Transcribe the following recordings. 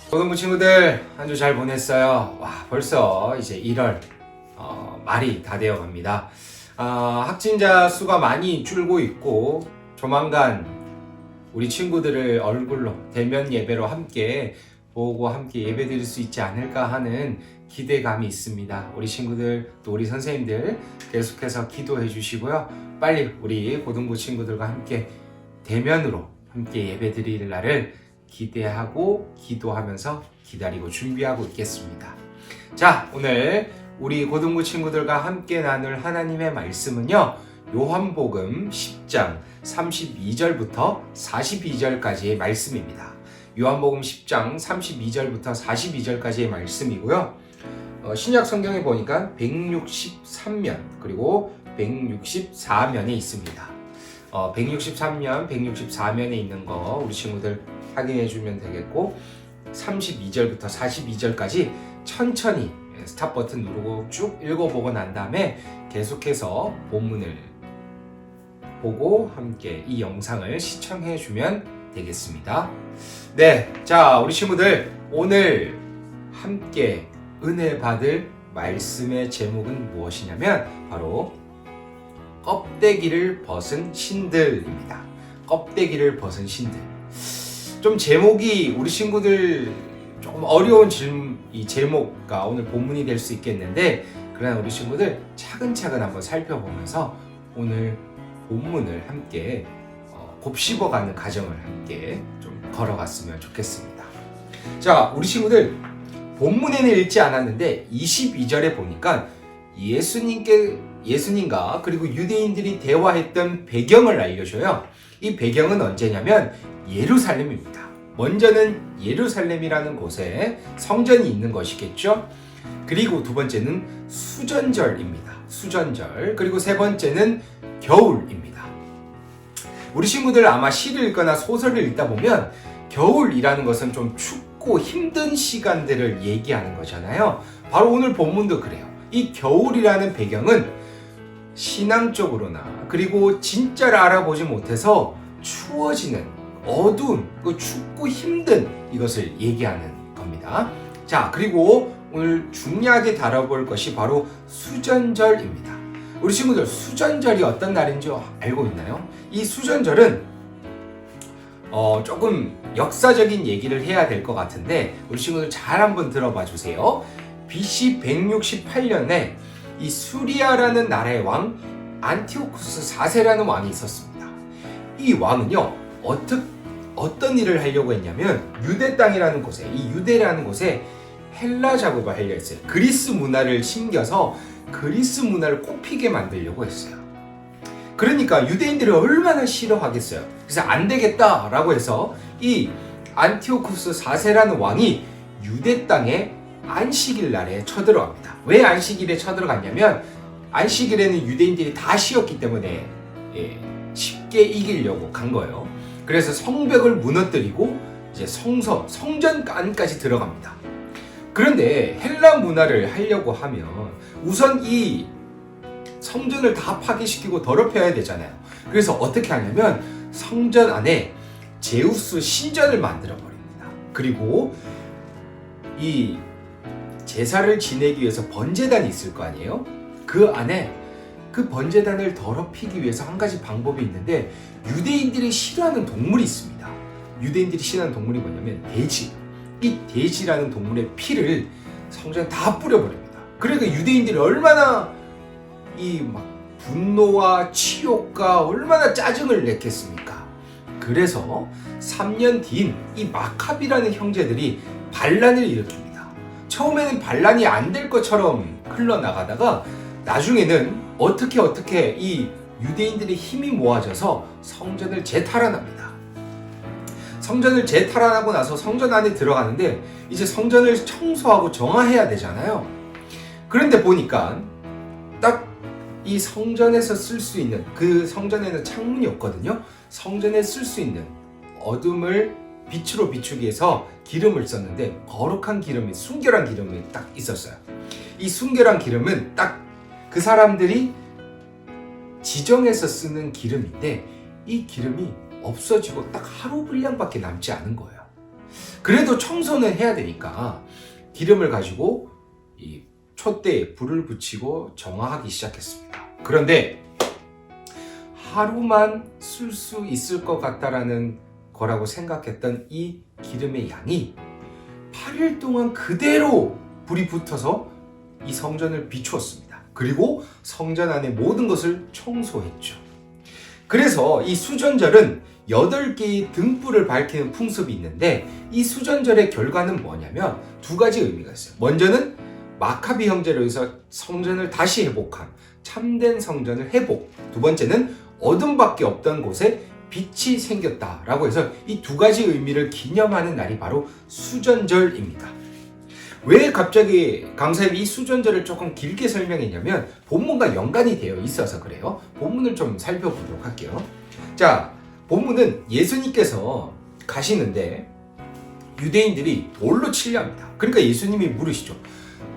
고등부 친구들 한 주 잘 보냈어요? 와, 벌써 이제 1월 말이 다 되어 갑니다. 확진자 수가 많이 줄고 있고 조만간 우리 친구들을 얼굴로 대면 예배로 함께 보고 함께 예배 드릴 수 있지 않을까 하는 기대감이 있습니다. 우리 친구들 또 우리 선생님들 계속해서 기도해 주시고요. 빨리 우리 고등부 친구들과 함께 대면으로 함께 예배 드릴 날을 기대하고 기도하면서 기다리고 준비하고 있겠습니다. 자, 오늘 우리 고등부 친구들과 함께 나눌 하나님의 말씀은요, 요한복음 10장 32절부터 42절까지의 말씀입니다. 요한복음 10장 32절부터 42절까지의 말씀이고요. 신약 성경에 보니까 163면 그리고 164면에 있습니다. 163면, 164면에 있는 거 우리 친구들 확인해 주면 되겠고, 32절부터 42절까지 천천히 스탑 버튼 누르고 쭉 읽어보고 난 다음에 계속해서 본문을 보고 함께 이 영상을 시청해 주면 되겠습니다. 네, 자, 우리 친구들 오늘 함께 은혜 받을 말씀의 제목은 무엇이냐면 바로 껍데기를 벗은 신들입니다. 껍데기를 벗은 신들. 좀 제목이 우리 친구들 조금 어려운 이 제목과 오늘 본문이 될 수 있겠는데, 그러나 우리 친구들 차근차근 한번 살펴보면서 오늘 본문을 함께 곱씹어가는 과정을 함께 좀 걸어갔으면 좋겠습니다. 자, 우리 친구들 본문에는 읽지 않았는데 22절에 보니까 예수님과 그리고 유대인들이 대화했던 배경을 알려줘요. 이 배경은 언제냐면 예루살렘입니다. 먼저는 예루살렘이라는 곳에 성전이 있는 것이겠죠. 그리고 두 번째는 수전절입니다. 수전절. 그리고 세 번째는 겨울입니다. 우리 친구들 아마 시를 읽거나 소설을 읽다 보면 겨울이라는 것은 좀 춥고 힘든 시간들을 얘기하는 거잖아요. 바로 오늘 본문도 그래요. 이 겨울이라는 배경은 신앙적으로나 그리고 진짜를 알아보지 못해서 추워지는 어두운 춥고 힘든 이것을 얘기하는 겁니다. 자, 그리고 오늘 중요하게 다뤄볼 것이 바로 수전절입니다. 우리 친구들 수전절이 어떤 날인지 알고 있나요? 이 수전절은 조금 역사적인 얘기를 해야 될 것 같은데 우리 친구들 잘 한번 들어봐 주세요. BC 168년에 이 수리아라는 나라의 왕 안티오쿠스 4세라는 왕이 있었습니다. 이 왕은요, 어떤 일을 하려고 했냐면 유대 땅이라는 곳에, 이 유대라는 곳에 헬라 작업을 하려 했어요. 그리스 문화를 심겨서 그리스 문화를 꽃피게 만들려고 했어요. 그러니까 유대인들이 얼마나 싫어하겠어요. 그래서 안 되겠다라고 해서 이 안티오쿠스 4세라는 왕이 유대 땅에 안식일 날에 쳐들어갑니다. 왜 안식일에 쳐들어갔냐면 안식일에는 유대인들이 다 쉬었기 때문에 쉽게 이기려고 간 거예요. 그래서 성벽을 무너뜨리고 이제 성전 안까지 들어갑니다. 그런데 헬라 문화를 하려고 하면 우선 이 성전을 다 파괴시키고 더럽혀야 되잖아요. 그래서 어떻게 하냐면 성전 안에 제우스 신전을 만들어 버립니다. 그리고 이 제사를 지내기 위해서 번제단이 있을 거 아니에요? 그 안에 그 번제단을 더럽히기 위해서 한 가지 방법이 있는데 유대인들이 싫어하는 동물이 있습니다. 유대인들이 싫어하는 동물이 뭐냐면 돼지. 이 돼지라는 동물의 피를 성전에 다 뿌려버립니다. 그러니까 유대인들이 얼마나 분노와 치욕과 얼마나 짜증을 냈겠습니까? 그래서 3년 뒤인 이 마카비라는 형제들이 반란을 일으킵니다. 처음에는 반란이 안 될 것처럼 흘러나가다가 나중에는 어떻게 이 유대인들의 힘이 모아져서 성전을 재탈환합니다. 성전을 재탈환하고 나서 성전 안에 들어가는데 이제 성전을 청소하고 정화해야 되잖아요. 그런데 보니까 딱 이 성전에서 쓸 수 있는, 그 성전에는 창문이 없거든요. 성전에 쓸 수 있는 어둠을 빛으로 비추기 위해서 기름을 썼는데 거룩한 기름이, 순결한 기름이 딱 있었어요. 이 순결한 기름은 딱 그 사람들이 지정해서 쓰는 기름인데 이 기름이 없어지고 딱 하루 분량밖에 남지 않은 거예요. 그래도 청소는 해야 되니까 기름을 가지고 이 촛대에 불을 붙이고 정화하기 시작했습니다. 그런데 하루만 쓸 수 있을 것 같다라는 거라고 생각했던 이 기름의 양이 8일 동안 그대로 불이 붙어서 이 성전을 비추었습니다. 그리고 성전 안의 모든 것을 청소했죠. 그래서 이 수전절은 8개의 등불을 밝히는 풍습이 있는데, 이 수전절의 결과는 뭐냐면 두 가지 의미가 있어요. 먼저는 마카비 형제로 해서 성전을 다시 회복한 참된 성전을 회복, 두 번째는 어둠밖에 없던 곳에 빛이 생겼다라고 해서 이 두 가지 의미를 기념하는 날이 바로 수전절입니다. 왜 갑자기 강사님이 이 수전절을 조금 길게 설명했냐면 본문과 연관이 되어 있어서 그래요. 본문을 좀 살펴보도록 할게요. 자, 본문은 예수님께서 가시는데 유대인들이 돌로 치려 합니다. 그러니까 예수님이 물으시죠.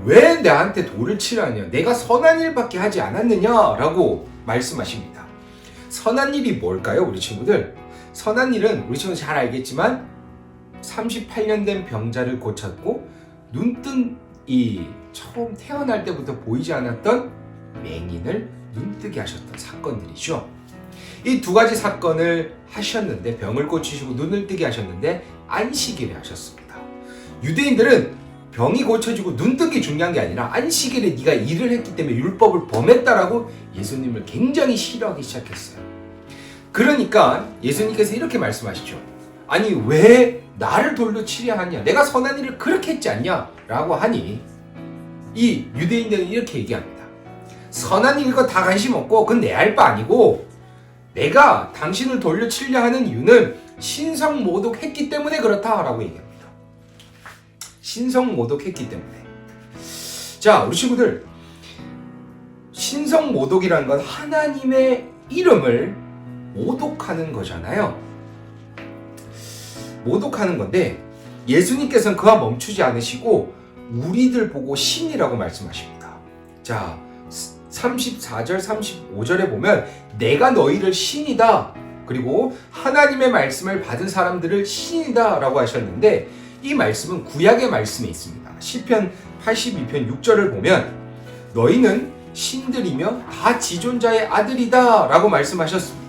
왜 나한테 돌을 치려 하냐? 내가 선한 일밖에 하지 않았느냐? 라고 말씀하십니다. 선한 일이 뭘까요, 우리 친구들? 선한 일은 우리 친구 잘 알겠지만 38년 된 병자를 고쳤고 눈뜬 이 처음 태어날 때부터 보이지 않았던 맹인을 눈뜨게 하셨던 사건들이죠. 이 두 가지 사건을 하셨는데, 병을 고치시고 눈을 뜨게 하셨는데 안식일에 하셨습니다. 유대인들은 병이 고쳐지고 눈뜬 게 중요한 게 아니라 안식일에 네가 일을 했기 때문에 율법을 범했다라고 예수님을 굉장히 싫어하기 시작했어요. 그러니까 예수님께서 이렇게 말씀하시죠. 아니 왜 나를 돌로 치려 하냐? 내가 선한 일을 그렇게 했지 않냐? 라고 하니 이 유대인들은 이렇게 얘기합니다. 선한 일과 다 관심 없고 그건 내 할 바 아니고, 내가 당신을 돌려 치려 하는 이유는 신성모독했기 때문에 그렇다라고 얘기합니다. 신성모독했기 때문에. 자, 우리 친구들, 신성모독이라는 건 하나님의 이름을 모독하는 거잖아요. 모독하는 건데 예수님께서는 그와 멈추지 않으시고 우리들 보고 신이라고 말씀하십니다. 자, 34절 35절에 보면 내가 너희를 신이다, 그리고 하나님의 말씀을 받은 사람들을 신이다 라고 하셨는데, 이 말씀은 구약의 말씀에 있습니다. 시편 82편 6절을 보면 너희는 신들이며 다 지존자의 아들이다 라고 말씀하셨습니다.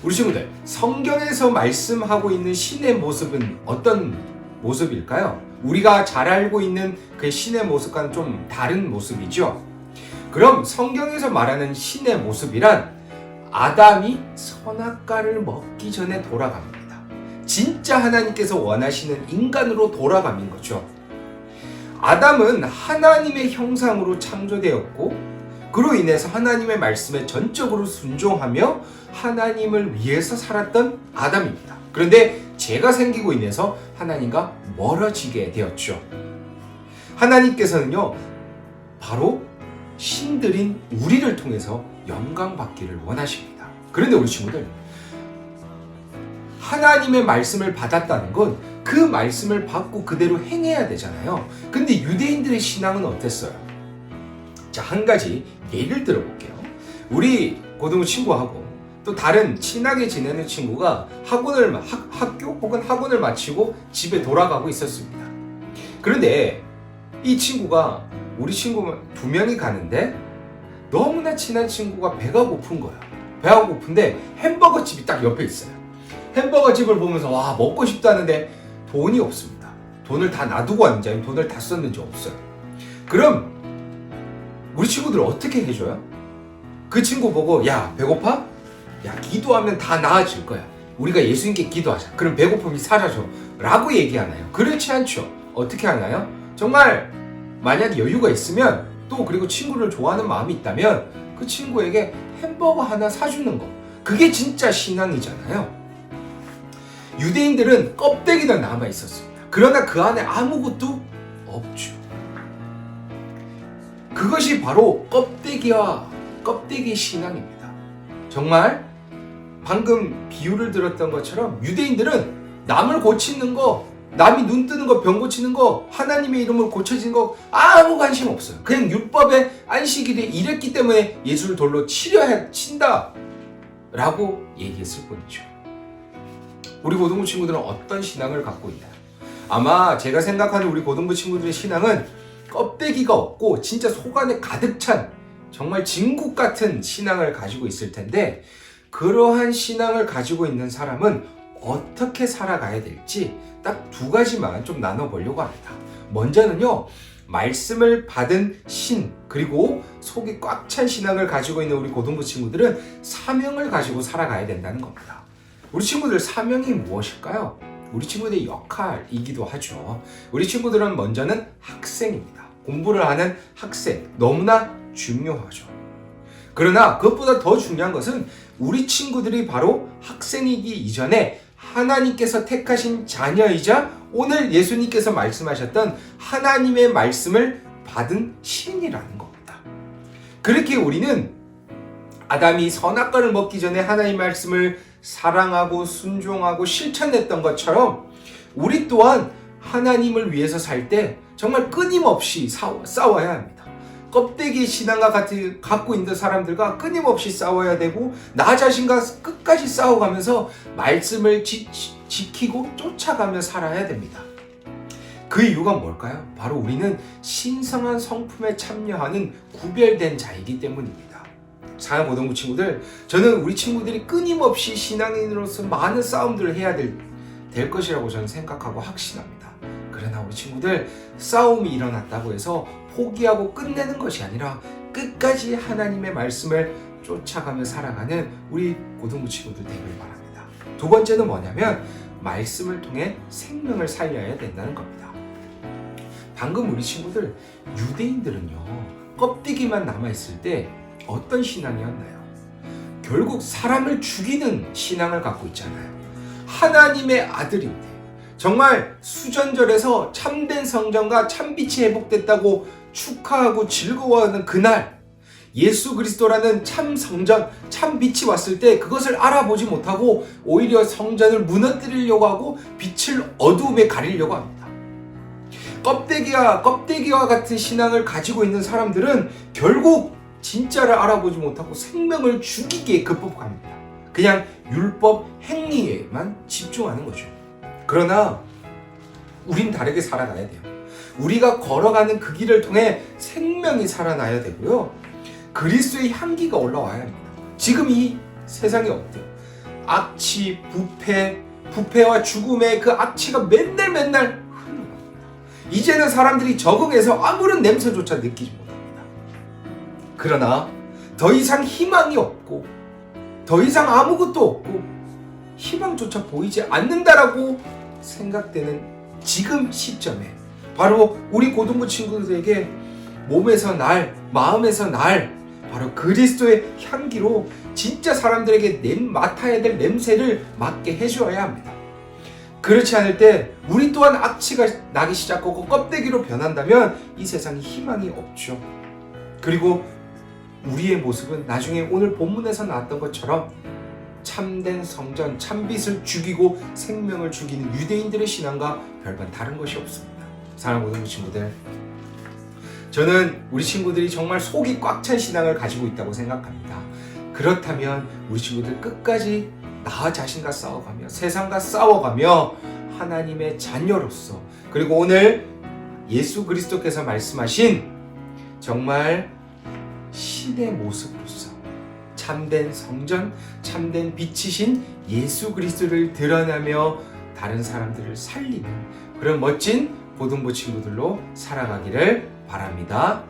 우리 친구들, 성경에서 말씀하고 있는 신의 모습은 어떤 모습일까요? 우리가 잘 알고 있는 그 신의 모습과는 좀 다른 모습이죠. 그럼 성경에서 말하는 신의 모습이란 아담이 선악과를 먹기 전에 돌아갑니다. 진짜 하나님께서 원하시는 인간으로 돌아감인 거죠. 아담은 하나님의 형상으로 창조되었고 그로 인해서 하나님의 말씀에 전적으로 순종하며 하나님을 위해서 살았던 아담입니다. 그런데 죄가 생기고 인해서 하나님과 멀어지게 되었죠. 하나님께서는요, 바로 신들인 우리를 통해서 영광받기를 원하십니다. 그런데 우리 친구들, 하나님의 말씀을 받았다는 건 그 말씀을 받고 그대로 행해야 되잖아요. 근데 유대인들의 신앙은 어땠어요? 자, 한 가지 예를 들어볼게요. 우리 고등부 친구하고 또 다른 친하게 지내는 친구가 학교 혹은 학원을 마치고 집에 돌아가고 있었습니다. 그런데 이 친구가, 우리 친구 2명이 가는데 너무나 친한 친구가 배가 고픈 거야. 배가 고픈데 햄버거 집이 딱 옆에 있어요. 햄버거 집을 보면서 와, 먹고 싶다는데 돈이 없습니다. 돈을 다 놔두고 왔는지 아니면 돈을 다 썼는지 없어요. 그럼 우리 친구들 어떻게 해줘요? 그 친구 보고, 야, 배고파? 야, 기도하면 다 나아질 거야. 우리가 예수님께 기도하자. 그럼 배고픔이 사라져. 라고 얘기하나요? 그렇지 않죠. 어떻게 하나요? 정말 만약 여유가 있으면, 또 그리고 친구를 좋아하는 마음이 있다면 그 친구에게 햄버거 하나 사주는 거. 그게 진짜 신앙이잖아요. 유대인들은 껍데기만 남아 있었습니다. 그러나 그 안에 아무것도 없죠. 그것이 바로 껍데기의 신앙입니다. 정말 방금 비유를 들었던 것처럼 유대인들은 남을 고치는 거, 남이 눈 뜨는 거, 병 고치는 거, 하나님의 이름으로 고쳐진 거 아무 관심 없어요. 그냥 율법의 안식일에 일했기 때문에 예수를 돌로 친다. 라고 얘기했을 뿐이죠. 우리 고등부 친구들은 어떤 신앙을 갖고 있나요? 아마 제가 생각하는 우리 고등부 친구들의 신앙은 껍데기가 없고 진짜 속 안에 가득 찬 정말 진국 같은 신앙을 가지고 있을 텐데, 그러한 신앙을 가지고 있는 사람은 어떻게 살아가야 될지 딱 두 가지만 좀 나눠보려고 합니다. 먼저는요, 말씀을 받은 신, 그리고 속이 꽉 찬 신앙을 가지고 있는 우리 고등부 친구들은 사명을 가지고 살아가야 된다는 겁니다. 우리 친구들 사명이 무엇일까요? 우리 친구들의 역할이기도 하죠. 우리 친구들은 먼저는 학생입니다. 공부를 하는 학생, 너무나 중요하죠. 그러나 그것보다 더 중요한 것은 우리 친구들이 바로 학생이기 이전에 하나님께서 택하신 자녀이자 오늘 예수님께서 말씀하셨던 하나님의 말씀을 받은 신이라는 겁니다. 그렇게 우리는 아담이 선악과를 먹기 전에 하나님의 말씀을 사랑하고 순종하고 실천했던 것처럼 우리 또한 하나님을 위해서 살 때 정말 끊임없이 싸워야 합니다. 껍데기 신앙과 같이 갖고 있는 사람들과 끊임없이 싸워야 되고, 나 자신과 끝까지 싸워가면서 말씀을 지키고 쫓아가며 살아야 됩니다. 그 이유가 뭘까요? 바로 우리는 신성한 성품에 참여하는 구별된 자이기 때문입니다. 사랑하는 고등부 친구들, 저는 우리 친구들이 끊임없이 신앙인으로서 많은 싸움들을 해야 될 것이라고 저는 생각하고 확신합니다. 그러나 우리 친구들, 싸움이 일어났다고 해서 포기하고 끝내는 것이 아니라 끝까지 하나님의 말씀을 쫓아가며 살아가는 우리 고등부 친구들 되길 바랍니다. 두 번째는 뭐냐면 말씀을 통해 생명을 살려야 된다는 겁니다. 방금 우리 친구들, 유대인들은요, 껍데기만 남아있을 때 어떤 신앙이었나요? 결국 사람을 죽이는 신앙을 갖고 있잖아요. 하나님의 아들인데 정말 수전절에서 참된 성전과 참빛이 회복됐다고 축하하고 즐거워하는 그날, 예수 그리스도라는 참 성전, 참 빛이 왔을 때 그것을 알아보지 못하고 오히려 성전을 무너뜨리려고 하고 빛을 어두움에 가리려고 합니다. 껍데기와 같은 신앙을 가지고 있는 사람들은 결국 진짜를 알아보지 못하고 생명을 죽이기에 급급합니다. 그냥 율법 행위에만 집중하는 거죠. 그러나 우린 다르게 살아가야 돼요. 우리가 걸어가는 그 길을 통해 생명이 살아나야 되고요, 그리스도의 향기가 올라와야 합니다. 지금 이 세상이 어때요? 악취, 부패와 죽음의 그 악취가 맨날 흘러갑니다. 이제는 사람들이 적응해서 아무런 냄새조차 느끼지 못합니다. 그러나 더 이상 희망이 없고 더 이상 아무것도 없고 희망조차 보이지 않는다라고 생각되는 지금 시점에 바로 우리 고등부 친구들에게 몸에서 날, 마음에서 날, 바로 그리스도의 향기로 진짜 사람들에게 맡아야 될 냄새를 맡게 해주어야 합니다. 그렇지 않을 때 우리 또한 악취가 나기 시작하고 껍데기로 변한다면 이 세상에 희망이 없죠. 그리고 우리의 모습은 나중에 오늘 본문에서 나왔던 것처럼 참된 성전, 참빛을 죽이고 생명을 죽이는 유대인들의 신앙과 별반 다른 것이 없습니다. 사랑하는 고등부 친구들, 저는 우리 친구들이 정말 속이 꽉 찬 신앙을 가지고 있다고 생각합니다. 그렇다면 우리 친구들 끝까지 나 자신과 싸워가며 세상과 싸워가며 하나님의 자녀로서, 그리고 오늘 예수 그리스도께서 말씀하신 정말 신의 모습으로서 참된 성전, 참된 빛이신 예수 그리스도를 드러내며 다른 사람들을 살리는 그런 멋진 고등부 친구들로 살아가기를 바랍니다.